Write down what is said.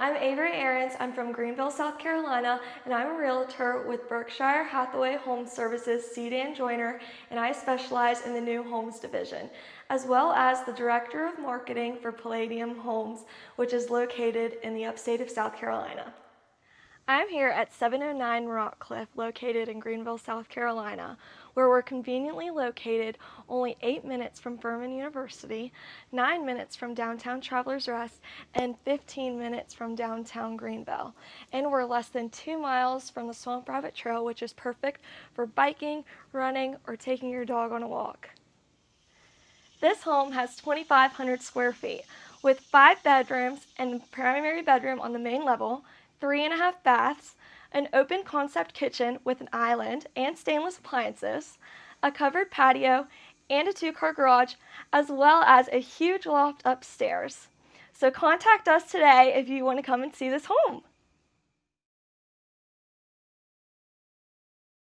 I'm Avery Aarons. I'm from Greenville, South Carolina, and I'm a realtor with Berkshire Hathaway Home Services Sedan Joiner, and I specialize in the new homes division, as well as the Director of Marketing for Palladium Homes, which is located in the upstate of South Carolina. I'm here at 709 Rockcliffe, located in Greenville, South Carolina, where we're conveniently located only 8 minutes from Furman University, 9 minutes from downtown Travelers Rest, and 15 minutes from downtown Greenville. And we're less than 2 miles from the Swamp Rabbit Trail, which is perfect for biking, running, or taking your dog on a walk. This home has 2,500 square feet with 5 bedrooms and a primary bedroom on the main level, 3.5 baths, an open concept kitchen with an island and stainless appliances, a covered patio, and a 2-car garage, as well as a huge loft upstairs. So contact us today if you want to come and see this home.